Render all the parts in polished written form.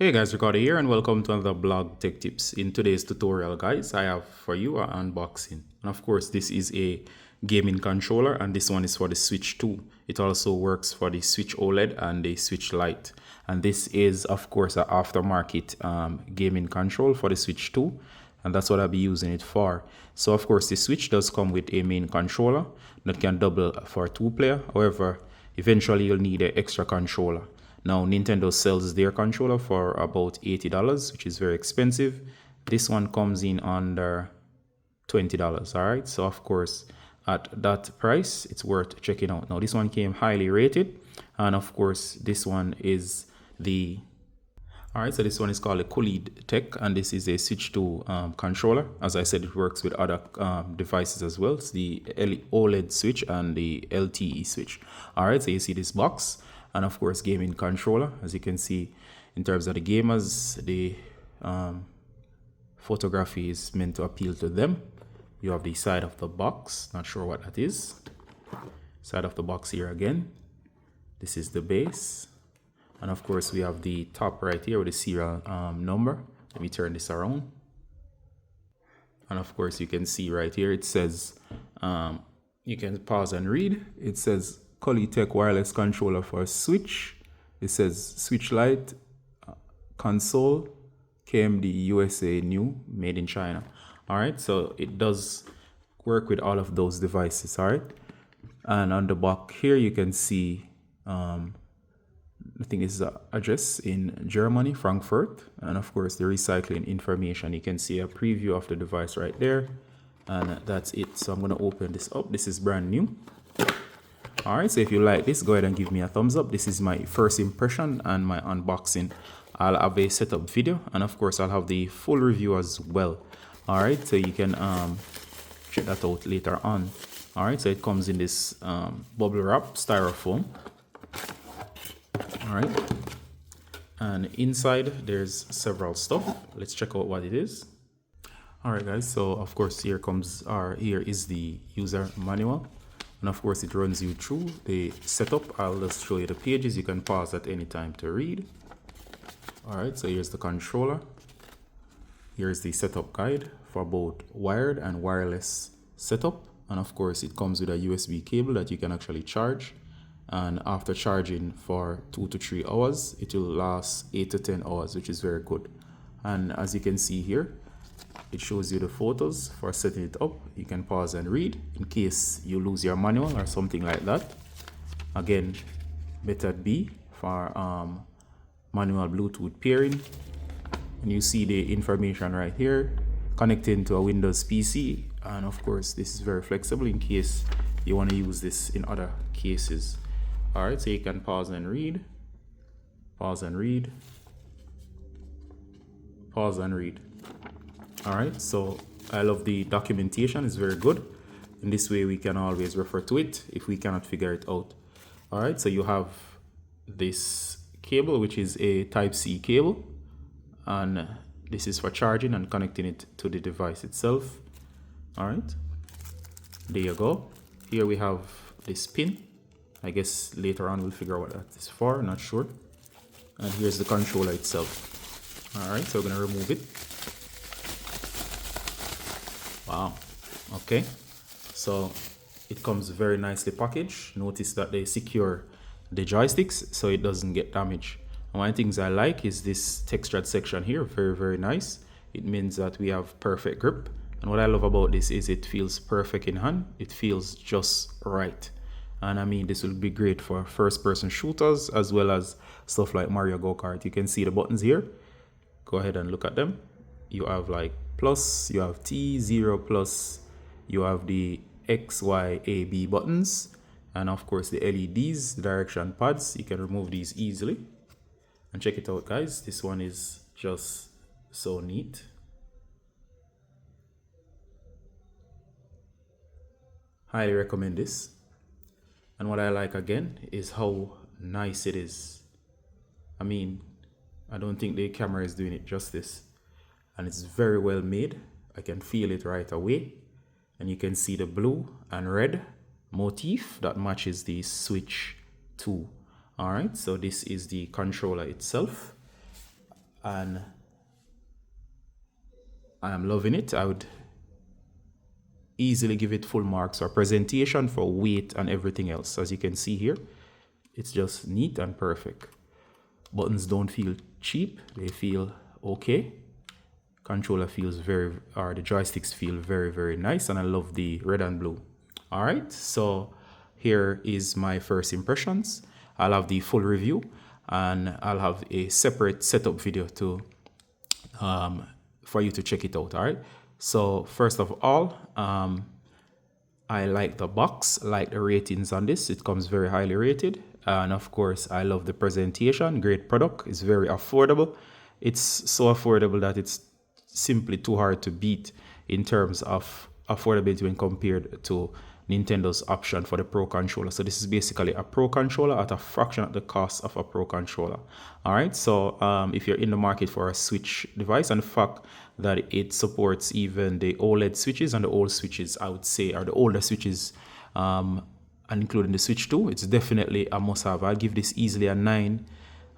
Hey guys, Ricardo here and welcome to another blog tech tips. In today's tutorial guys, I have for you an unboxing. And of course this is a gaming controller and this one is for the Switch 2. It also works for the Switch OLED and the Switch Lite. And this is of course an aftermarket gaming control for the Switch 2. And that's what I'll be using it for. So of course the Switch does come with a main controller that can double for 2-player. However, eventually you'll need an extra controller. Now, Nintendo sells their controller for about $80, which is very expensive. This one comes in under $20, all right? So, of course, at that price, it's worth checking out. Now, this one came highly rated. And, of course, this one is the... All right, so this one is called a CuleedTec, and this is a Switch 2 controller. As I said, it works with other devices as well. It's the OLED switch and the LTE switch. All right, so you see this box. And of course, gaming controller. As you can see, in terms of the gamers, the photography is meant to appeal to them. You have the side of the box. Not sure what that is. Side of the box here again. This is the base. And of course, we have the top right here with the serial number. Let me turn this around. And of course, you can see right here, it says, you can pause and read. It says, CuleedTec Wireless Controller for Switch. It says Switch Lite console, KMD USA new, made in China. All right, so it does work with all of those devices. All right, and on the back here you can see I think it's the address in Germany, Frankfurt, and of course the recycling information. You can see a preview of the device right there, and that's it. So I'm going to open this up. This is brand new. Alright, so if you like this, go ahead and give me a thumbs up. This is my first impression and my unboxing. I'll have a setup video, and of course I'll have the full review as well. Alright, so you can check that out later on. Alright, so it comes in this bubble wrap styrofoam. Alright, and inside there's several stuff. Let's check out what it is. Alright guys, so of course here is the user manual. And of course, it runs you through the setup. I'll just show you the pages. You can pause at any time to read. All right, so here's the controller. Here's the setup guide for both wired and wireless setup. And of course, it comes with a USB cable that you can actually charge. And after charging for 2 to 3 hours, it will last 8 to 10 hours, which is very good. And as you can see here, it shows you the photos for setting it up. You can pause and read in case you lose your manual or something like that. Again, method B for manual Bluetooth pairing. And you see the information right here, connecting to a Windows PC. And of course, this is very flexible in case you want to use this in other cases. All right, so you can pause and read, pause and read, pause and read. All right, so I love the documentation. It's very good. In this way, we can always refer to it if we cannot figure it out. All right, so you have this cable, which is a Type-C cable. And this is for charging and connecting it to the device itself. All right, there you go. Here we have this pin. I guess later on we'll figure out what that is for, not sure. And here's the controller itself. All right, so we're gonna remove it. Wow, okay, so it comes very nicely packaged. Notice that they secure the joysticks so it doesn't get damaged. And one of the things I like is this textured section here, very, very nice. It means that we have perfect grip. And what I love about this is it feels perfect in hand. It feels just right. And I mean, this will be great for first-person shooters as well as stuff like Mario Go-Kart. You can see the buttons here. Go ahead and look at them. You have like plus, you have T, 0 plus, you have the X, Y, A, B buttons, and of course the LEDs, the direction pads. You can remove these easily. And check it out, guys. This one is just so neat. Highly recommend this. And what I like again is how nice it is. I mean, I don't think the camera is doing it justice. And it's very well made. I can feel it right away. And you can see the blue and red motif that matches the Switch 2. All right, so this is the controller itself. and I am loving it. I would easily give it full marks for presentation, for weight, and everything else. As you can see here, it's just neat and perfect. Buttons don't feel cheap, they feel okay. Controller feels the joysticks feel very, very nice, and I love the red and blue. All right, so here is my first impressions. I'll have the full review, and I'll have a separate setup video to for you to check it out. All right, so first of all, I like the box, I like the ratings on this. It comes very highly rated, and of course I love the presentation. Great product. It's very affordable. It's so affordable that it's simply too hard to beat in terms of affordability when compared to Nintendo's option for the Pro controller. So this is basically a Pro controller at a fraction of the cost of a Pro controller. All right, so if you're in the market for a Switch device, and the fact that it supports even the OLED switches and the old switches, I would say, or the older switches, and including the Switch 2, it's definitely a must-have. I'll give this easily a 9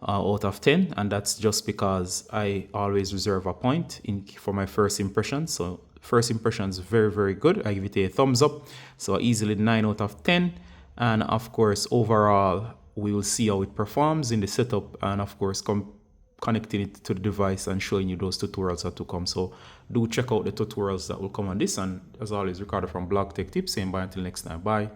out of 10, and that's just because I always reserve a point for my first impression. So first impression is very, very good. I give it a thumbs up, so easily 9 out of 10. And of course, overall, we will see how it performs in the setup, and of course connecting it to the device and showing you those tutorials that to come. So do check out the tutorials that will come on this, and as always, Ricardo from Blog Tech Tips saying bye until next time. Bye.